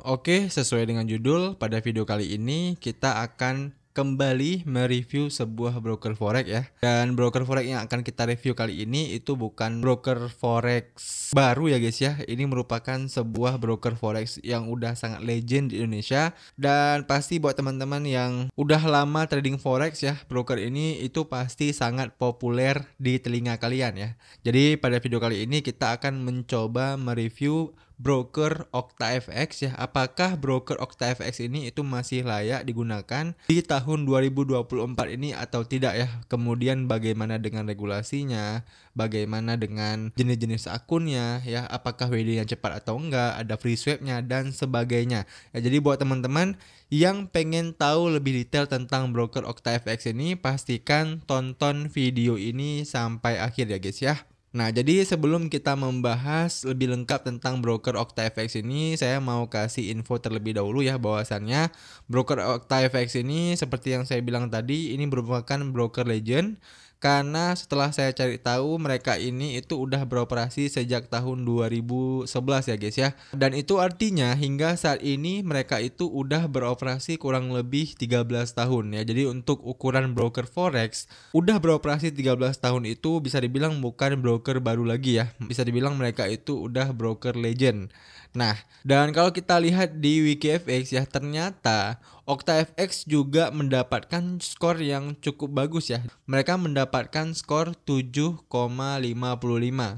Oke, sesuai dengan judul, pada video kali ini kita akan kembali mereview sebuah broker forex ya. Dan broker forex yang akan kita review kali ini itu bukan broker forex baru ya guys ya. Ini merupakan sebuah broker forex yang udah sangat legend di Indonesia. Dan pasti buat teman-teman yang udah lama trading forex ya, broker ini itu pasti sangat populer di telinga kalian ya. Jadi pada video kali ini kita akan mencoba mereview broker OctaFX ya. Apakah broker OctaFX ini itu masih layak digunakan di tahun 2024 ini atau tidak ya? Kemudian bagaimana dengan regulasinya, bagaimana dengan jenis-jenis akunnya ya, apakah WD yang cepat atau enggak, ada free swapnya dan sebagainya. Ya, jadi buat teman-teman yang pengen tahu lebih detail tentang broker OctaFX ini, pastikan tonton video ini sampai akhir ya guys ya. Nah, jadi sebelum kita membahas lebih lengkap tentang broker OctaFX ini, saya mau kasih info terlebih dahulu ya, bahwasannya broker OctaFX ini seperti yang saya bilang tadi, ini merupakan broker legend. Karena setelah saya cari tahu, mereka ini itu udah beroperasi sejak tahun 2011 ya guys ya. Dan itu artinya hingga saat ini mereka itu udah beroperasi kurang lebih 13 tahun ya. Jadi untuk ukuran broker forex, udah beroperasi 13 tahun itu bisa dibilang bukan broker baru lagi ya. Bisa dibilang mereka itu udah broker legend. Nah, dan kalau kita lihat di WikiFX ya, ternyata OctaFX juga mendapatkan skor yang cukup bagus ya. Mereka mendapatkan skor 7,55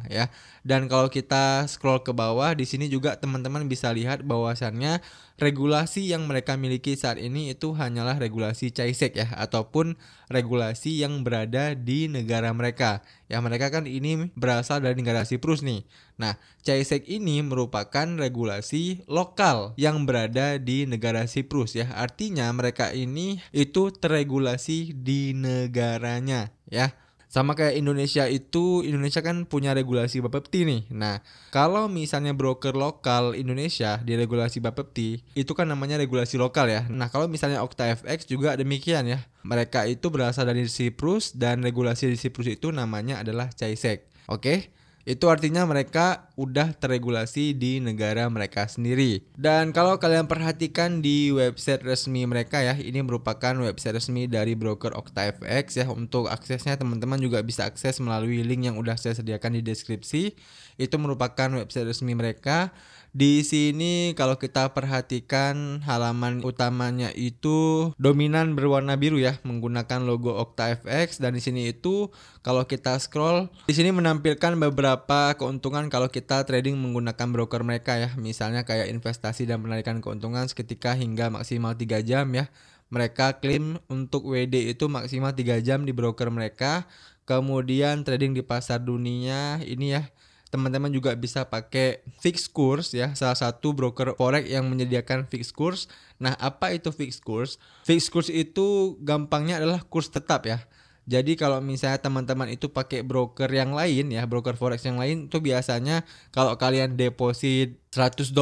ya. Dan kalau kita scroll ke bawah, di sini juga teman-teman bisa lihat bahwasannya regulasi yang mereka miliki saat ini itu hanyalah regulasi CAISEC ya, ataupun regulasi yang berada di negara mereka. Ya, mereka kan ini berasal dari negara Siprus nih. Nah, CAISEC ini merupakan regulasi lokal yang berada di negara Siprus ya. Artinya mereka ini itu terregulasi di negaranya ya. Sama kayak Indonesia itu, Indonesia kan punya regulasi Bapepti nih. Nah, kalau misalnya broker lokal Indonesia di regulasi Bapepti, itu kan namanya regulasi lokal ya. Nah, kalau misalnya OctaFX juga demikian ya. Mereka itu berasal dari Siprus dan regulasi di Siprus itu namanya adalah CAISEC. Oke? Itu artinya mereka udah terregulasi di negara mereka sendiri. Dan kalau kalian perhatikan di website resmi mereka ya, ini merupakan website resmi dari broker OctaFX ya. Untuk aksesnya teman-teman juga bisa akses melalui link yang udah saya sediakan di deskripsi. Itu merupakan website resmi mereka. Di sini kalau kita perhatikan halaman utamanya itu dominan berwarna biru ya, menggunakan logo OctaFX, dan di sini itu kalau kita scroll, di sini menampilkan beberapa keuntungan kalau kita trading menggunakan broker mereka ya. Misalnya kayak investasi dan penarikan keuntungan seketika hingga maksimal 3 jam ya. Mereka klaim untuk WD itu maksimal 3 jam di broker mereka. Kemudian trading di pasar dunia ini ya, teman-teman juga bisa pakai fixed course ya, salah satu broker forex yang menyediakan fixed course. Nah, apa itu fixed course? Fixed course itu gampangnya adalah kurs tetap ya. Jadi kalau misalnya teman-teman itu pakai broker yang lain ya, broker forex yang lain itu biasanya kalau kalian deposit $100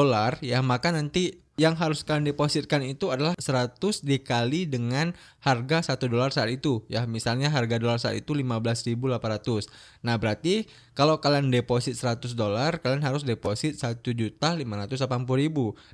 ya, maka nanti yang harus kalian depositkan itu adalah 100 dikali dengan harga $1 saat itu ya. Misalnya harga dolar saat itu 15.800. Nah, berarti kalau kalian deposit $100, kalian harus deposit 1.580.000.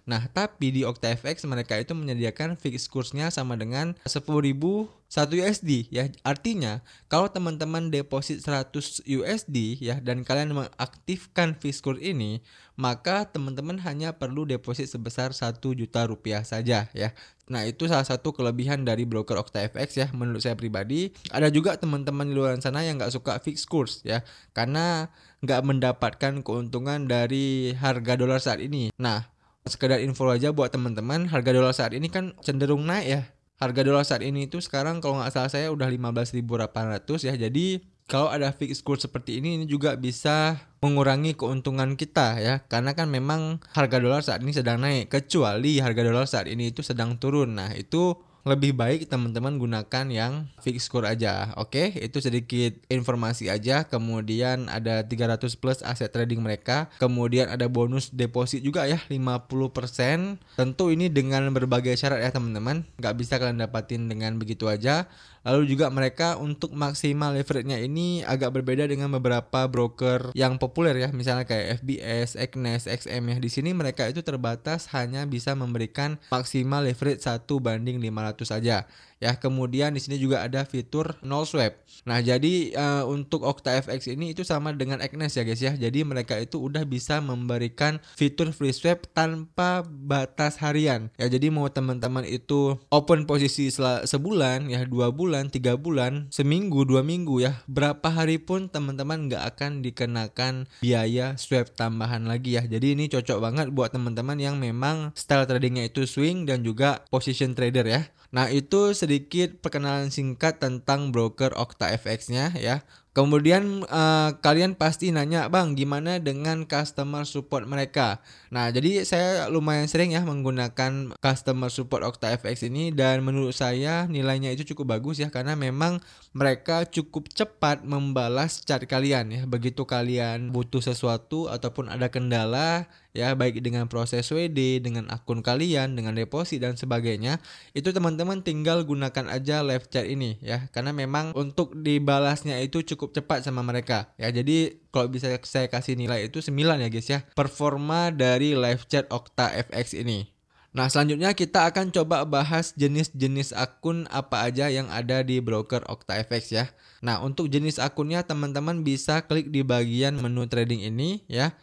Nah, tapi di OctaFX mereka itu menyediakan fixed course-nya sama dengan 10.000 1 USD ya. Artinya kalau teman-teman deposit 100 USD ya dan kalian mengaktifkan fixed course ini, maka teman-teman hanya perlu deposit sebesar 1 juta rupiah saja ya. Nah, itu salah satu kelebihan dari broker OctaFX ya, menurut saya pribadi. Ada juga teman-teman di luar sana yang nggak suka fixed course ya, karena nggak mendapatkan keuntungan dari harga dolar saat ini. Nah, sekedar info aja buat teman-teman, harga dolar saat ini kan cenderung naik ya. Harga dolar saat ini itu sekarang kalau nggak salah saya udah 15.800 ya. Jadi kalau ada fixed course seperti ini juga bisa mengurangi keuntungan kita ya. Karena kan memang harga dolar saat ini sedang naik, kecuali harga dolar saat ini itu sedang turun. Nah, itu lebih baik teman-teman gunakan yang fixed score aja. Oke, itu sedikit informasi aja. Kemudian ada 300 plus aset trading mereka. Kemudian ada bonus deposit juga ya 50%. Tentu ini dengan berbagai syarat ya teman-teman. Nggak bisa kalian dapatin dengan begitu aja. Lalu juga mereka untuk maksimal leverage-nya ini agak berbeda dengan beberapa broker yang populer ya, misalnya kayak FBS, Exness, XM ya. Di sini mereka itu terbatas hanya bisa memberikan maksimal leverage 1:500 saja. Ya, kemudian di sini juga ada fitur no swap. Nah, jadi untuk OctaFX ini itu sama dengan Exness ya guys ya. Jadi mereka itu udah bisa memberikan fitur free swap tanpa batas harian. Ya, jadi mau teman-teman itu open posisi sebulan ya, 2 bulan, 3 bulan, seminggu, 2 minggu ya, berapa hari pun teman-teman nggak akan dikenakan biaya swap tambahan lagi ya. Jadi ini cocok banget buat teman-teman yang memang style tradingnya itu swing dan juga position trader ya. Nah, itu sedikit perkenalan singkat tentang broker OctaFX-nya ya. Kemudian kalian pasti nanya, Bang, gimana dengan customer support mereka? Nah, jadi saya lumayan sering ya menggunakan customer support OctaFX ini, dan menurut saya nilainya itu cukup bagus ya, karena memang mereka cukup cepat membalas chat kalian ya. Begitu kalian butuh sesuatu ataupun ada kendala ya, baik dengan proses WD, dengan akun kalian, dengan deposit dan sebagainya, itu teman-teman tinggal gunakan aja live chat ini ya, karena memang untuk dibalasnya itu cukup cepat sama mereka ya. Jadi kalau bisa saya kasih nilai itu 9 ya guys ya, performa dari live chat OctaFX ini. Nah, selanjutnya kita akan coba bahas jenis-jenis akun apa aja yang ada di broker OctaFX ya. Nah, untuk jenis akunnya teman-teman bisa klik di bagian menu trading ini ya.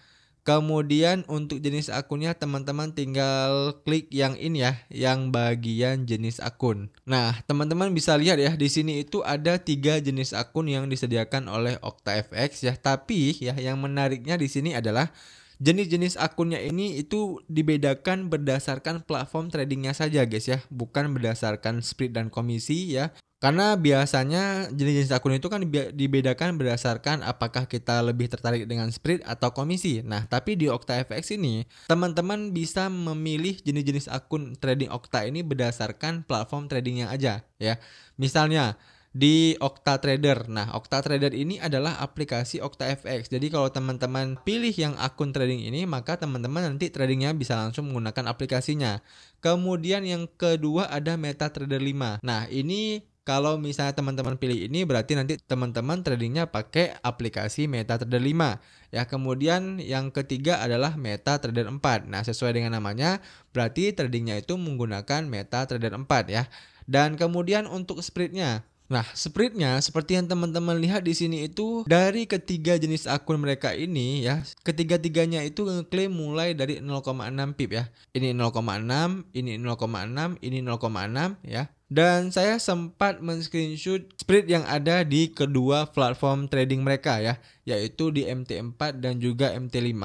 Kemudian untuk jenis akunnya teman-teman tinggal klik yang ini ya, yang bagian jenis akun. Nah, teman-teman bisa lihat ya, di sini itu ada 3 jenis akun yang disediakan oleh OctaFX ya. Tapi ya, yang menariknya di sini adalah jenis-jenis akunnya ini itu dibedakan berdasarkan platform tradingnya saja guys ya, bukan berdasarkan split dan komisi ya. Karena biasanya jenis-jenis akun itu kan dibedakan berdasarkan apakah kita lebih tertarik dengan split atau komisi. Nah, tapi di OctaFX ini teman-teman bisa memilih jenis-jenis akun trading Okta ini berdasarkan platform tradingnya aja ya. Misalnya di OctaTrader. Nah, OctaTrader ini adalah aplikasi OctaFX. Jadi kalau teman-teman pilih yang akun trading ini, maka teman-teman nanti tradingnya bisa langsung menggunakan aplikasinya. Kemudian yang kedua ada MetaTrader 5. Nah, ini kalau misalnya teman-teman pilih ini, berarti nanti teman-teman tradingnya pakai aplikasi MetaTrader 5. Ya, kemudian yang ketiga adalah MetaTrader 4. Nah, sesuai dengan namanya, berarti tradingnya itu menggunakan MetaTrader 4 ya. Dan kemudian untuk spreadnya. Nah, spreadnya seperti yang teman-teman lihat di sini itu dari ketiga jenis akun mereka ini ya, ketiga-tiganya itu ngeklaim mulai dari 0,6 pip ya. Ini 0,6, ini 0,6, ini 0,6 ya. Dan saya sempat men-screenshot spread yang ada di kedua platform trading mereka ya, yaitu di MT4 dan juga MT5.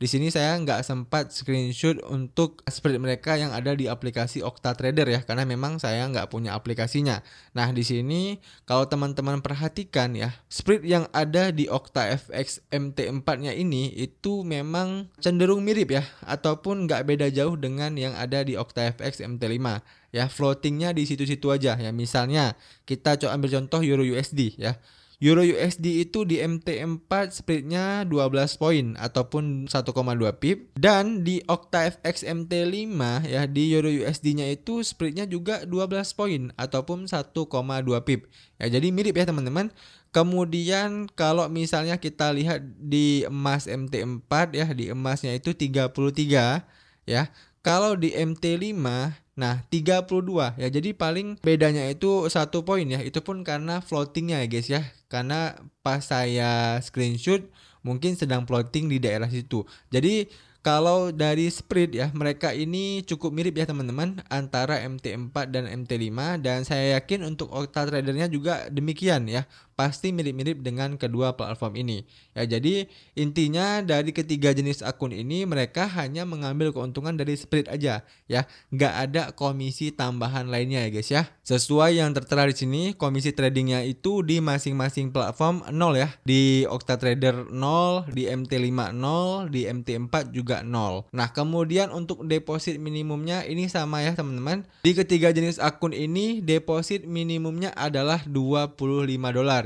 Di sini saya nggak sempat screenshot untuk spread mereka yang ada di aplikasi OctaTrader ya, karena memang saya nggak punya aplikasinya. Nah, di sini kalau teman-teman perhatikan ya, spread yang ada di OctaFX MT4-nya ini itu memang cenderung mirip ya, ataupun nggak beda jauh dengan yang ada di OctaFX MT5. Ya, floatingnya di situ-situ aja ya. Misalnya kita coba ambil contoh Euro USD ya. Euro USD itu di MT4 spreadnya 12 poin ataupun 1,2 pip, dan di OctaFX MT5 ya, di Euro USD-nya itu spreadnya juga 12 poin ataupun 1,2 pip. Ya, jadi mirip ya teman-teman. Kemudian kalau misalnya kita lihat di emas MT4 ya, di emasnya itu 33 ya. Kalau di MT5 nah 32 ya, jadi paling bedanya itu 1 poin ya, itu pun karena floatingnya ya guys ya, karena pas saya screenshot mungkin sedang floating di daerah situ. Jadi kalau dari spread ya, mereka ini cukup mirip ya teman-teman antara MT4 dan MT5, dan saya yakin untuk OctaTradernya juga demikian ya, pasti mirip-mirip dengan kedua platform ini. Ya, jadi intinya dari ketiga jenis akun ini mereka hanya mengambil keuntungan dari spread aja ya, nggak ada komisi tambahan lainnya ya guys ya. Sesuai yang tertera di sini, komisi tradingnya itu di masing-masing platform 0 ya. Di OctaTrader 0, di MT5 0, di MT4 juga juga 0. Nah, kemudian untuk deposit minimumnya ini sama ya teman-teman. Di ketiga jenis akun ini deposit minimumnya adalah $25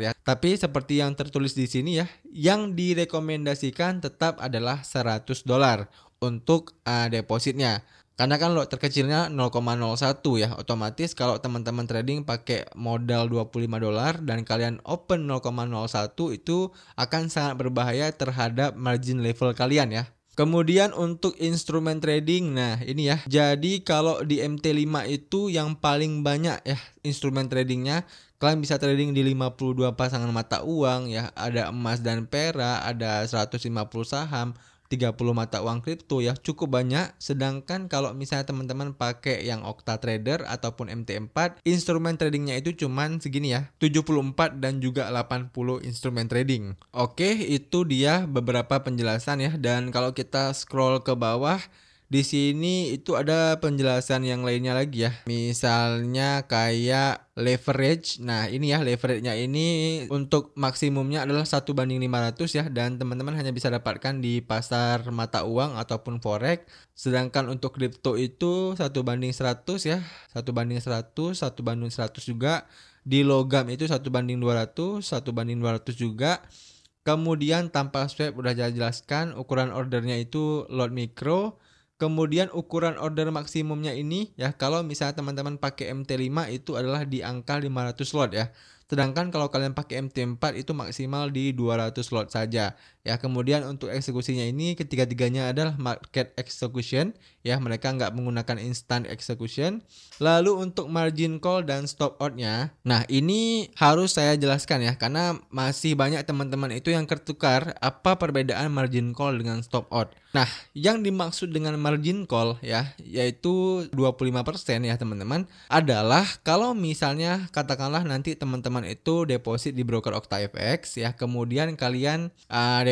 ya. Tapi seperti yang tertulis di sini ya, yang direkomendasikan tetap adalah $100 untuk depositnya. Karena kan lot terkecilnya 0,01 ya, otomatis kalau teman-teman trading pakai modal $25 dan kalian open 0,01 itu akan sangat berbahaya terhadap margin level kalian ya. Kemudian untuk instrumen trading, nah ini ya. Jadi kalau di MT5 itu yang paling banyak ya instrumen tradingnya, kalian bisa trading di 52 pasangan mata uang ya, ada emas dan perak, ada 150 saham, 30 mata uang kripto ya, cukup banyak. Sedangkan kalau misalnya teman-teman pakai yang Octatrader ataupun MT4, instrumen tradingnya itu cuman segini ya, 74 dan juga 80 instrumen trading. Oke, itu dia beberapa penjelasan ya. Dan kalau kita scroll ke bawah, di sini itu ada penjelasan yang lainnya lagi ya. Misalnya kayak leverage. Nah, ini ya leverage-nya ini untuk maksimumnya adalah 1:500 ya, dan teman-teman hanya bisa dapatkan di pasar mata uang ataupun forex. Sedangkan untuk kripto itu 1:100 ya. 1:100, 1:100 juga. Di logam itu 1:200, 1:200 juga. Kemudian tanpa swap udah saya jelaskan, ukuran ordernya itu lot mikro. Kemudian ukuran order maksimumnya ini ya, kalau misalnya teman-teman pakai MT5 itu adalah di angka 500 lot ya. Sedangkan kalau kalian pakai MT4 itu maksimal di 200 lot saja. Ya, kemudian untuk eksekusinya ini ketiga-tiganya adalah market execution ya, mereka nggak menggunakan instant execution. Lalu untuk margin call dan stop out-nya, nah ini harus saya jelaskan ya, karena masih banyak teman-teman itu yang tertukar apa perbedaan margin call dengan stop out. Nah, yang dimaksud dengan margin call ya, yaitu 25% ya teman-teman, adalah kalau misalnya katakanlah nanti teman-teman itu deposit di broker OctaFX ya, kemudian kalian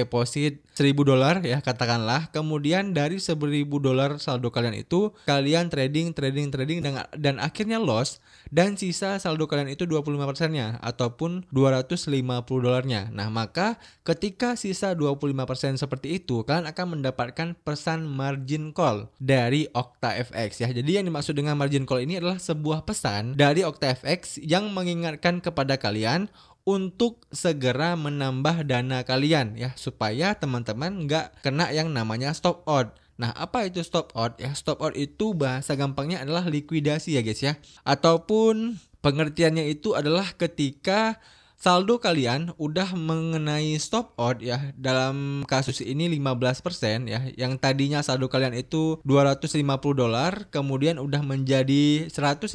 deposit $1.000 ya katakanlah, kemudian dari $1.000 saldo kalian itu kalian trading dan akhirnya loss, dan sisa saldo kalian itu 25%-nya ataupun $250-nya. Nah, maka ketika sisa 25% seperti itu, kalian akan mendapatkan pesan margin call dari OctaFX ya. Jadi yang dimaksud dengan margin call ini adalah sebuah pesan dari OctaFX yang mengingatkan kepada kalian untuk segera menambah dana kalian ya, supaya teman-teman nggak kena yang namanya stop out. Nah, apa itu stop out ya? Stop out itu bahasa gampangnya adalah likuidasi ya guys ya. Ataupun pengertiannya itu adalah ketika saldo kalian udah mengenai stop out ya, dalam kasus ini 15% ya, yang tadinya saldo kalian itu $250, kemudian udah menjadi $150,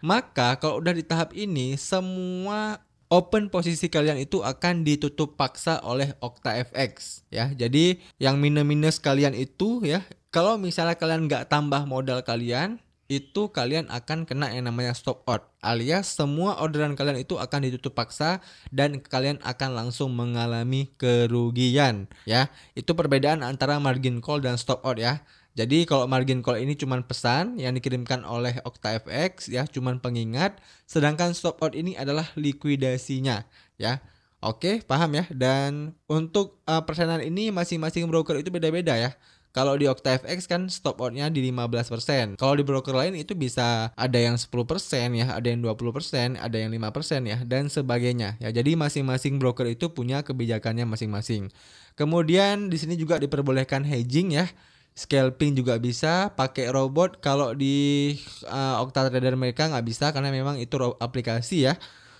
maka kalau udah di tahap ini semua open posisi kalian itu akan ditutup paksa oleh OctaFX ya. Jadi yang minus kalian itu ya, kalau misalnya kalian nggak tambah modal kalian, itu kalian akan kena yang namanya stop out, alias semua orderan kalian itu akan ditutup paksa dan kalian akan langsung mengalami kerugian ya. Itu perbedaan antara margin call dan stop out ya. Jadi kalau margin call ini cuman pesan yang dikirimkan oleh OctaFX ya, cuman pengingat, sedangkan stop out ini adalah likuidasinya ya. Oke, paham ya? Dan untuk persenan ini masing-masing broker itu beda-beda ya. Kalau di OctaFX kan stop out-nya di 15%. Kalau di broker lain itu bisa ada yang 10% ya, ada yang 20%, ada yang 5% ya, dan sebagainya ya. Jadi masing-masing broker itu punya kebijakannya masing-masing. Kemudian di sini juga diperbolehkan hedging ya. Scalping juga bisa, pakai robot. Kalau di Octatrader mereka nggak bisa karena memang itu aplikasi ya.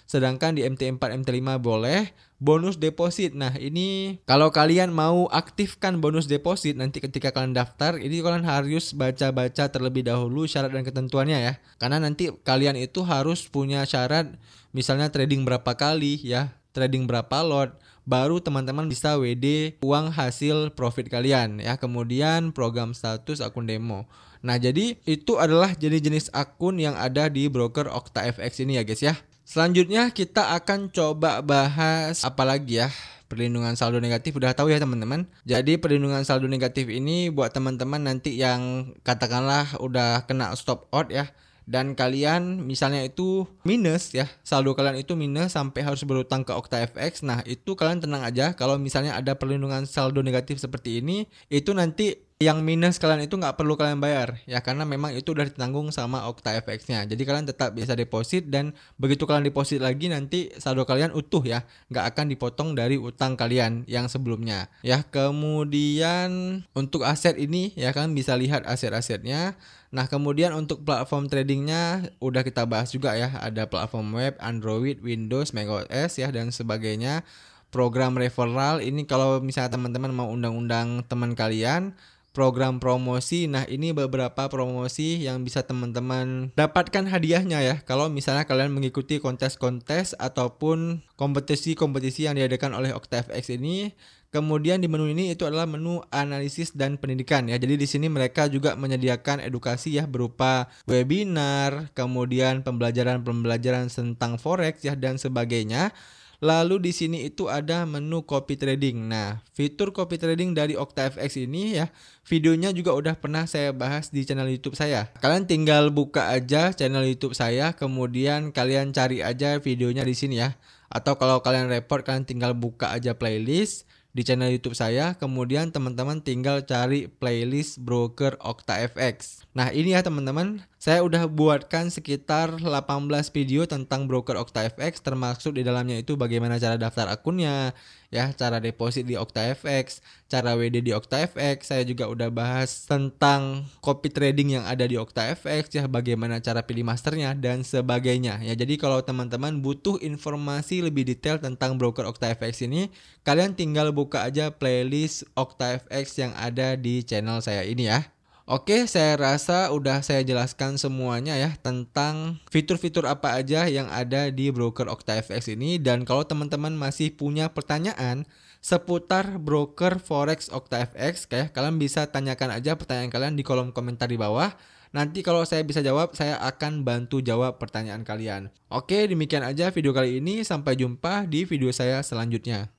Sedangkan di MT4, MT5 boleh. Bonus deposit. Nah, ini kalau kalian mau aktifkan bonus deposit nanti ketika kalian daftar, ini kalian harus baca-baca terlebih dahulu syarat dan ketentuannya ya. Karena nanti kalian itu harus punya syarat, misalnya trading berapa kali ya, trading berapa lot, baru teman-teman bisa WD uang hasil profit kalian ya. Kemudian program status akun demo. Nah, jadi itu adalah jenis-jenis akun yang ada di broker OctaFX ini ya guys ya. Selanjutnya kita akan coba bahas apa lagi ya. Perlindungan saldo negatif udah tahu ya teman-teman. Jadi perlindungan saldo negatif ini buat teman-teman nanti yang katakanlah udah kena stop out ya, dan kalian misalnya itu minus ya, saldo kalian itu minus sampai harus berutang ke OctaFX. Nah, itu kalian tenang aja, kalau misalnya ada perlindungan saldo negatif seperti ini, itu nanti Yang minus kalian itu nggak perlu kalian bayar ya, karena memang itu udah ditanggung sama OctaFX-nya. Jadi kalian tetap bisa deposit, dan begitu kalian deposit lagi nanti saldo kalian utuh ya, nggak akan dipotong dari utang kalian yang sebelumnya ya. Kemudian untuk aset ini ya, kalian bisa lihat aset-asetnya. Nah, kemudian untuk platform tradingnya udah kita bahas juga ya, ada platform web, Android, Windows, macOS ya, dan sebagainya. Program referral ini kalau misalnya teman-teman mau undang-undang teman kalian. Program promosi, nah ini beberapa promosi yang bisa teman-teman dapatkan hadiahnya ya, kalau misalnya kalian mengikuti kontes-kontes ataupun kompetisi-kompetisi yang diadakan oleh OctaFX ini. Kemudian di menu ini itu adalah menu analisis dan pendidikan ya. Jadi di sini mereka juga menyediakan edukasi ya, berupa webinar, kemudian pembelajaran tentang forex ya, dan sebagainya. Lalu di sini itu ada menu copy trading. Nah, fitur copy trading dari OctaFX ini ya, videonya juga udah pernah saya bahas di channel YouTube saya. Kalian tinggal buka aja channel YouTube saya, kemudian kalian cari aja videonya di sini ya. Atau kalau kalian repot, kalian tinggal buka aja playlist di channel YouTube saya, kemudian teman-teman tinggal cari playlist broker OctaFX. Nah, ini ya teman-teman, saya udah buatkan sekitar 18 video tentang broker OctaFX, termasuk di dalamnya itu bagaimana cara daftar akunnya, ya, cara deposit di OctaFX, cara WD di OctaFX. Saya juga udah bahas tentang copy trading yang ada di OctaFX ya, bagaimana cara pilih masternya dan sebagainya. Ya, jadi kalau teman-teman butuh informasi lebih detail tentang broker OctaFX ini, kalian tinggal buka aja playlist OctaFX yang ada di channel saya ini ya. Oke, saya rasa udah saya jelaskan semuanya ya tentang fitur-fitur apa aja yang ada di broker OctaFX ini. Dan kalau teman-teman masih punya pertanyaan seputar broker forex OctaFX, kayak kalian bisa tanyakan aja pertanyaan kalian di kolom komentar di bawah. Nanti kalau saya bisa jawab, saya akan bantu jawab pertanyaan kalian. Oke, demikian aja video kali ini. Sampai jumpa di video saya selanjutnya.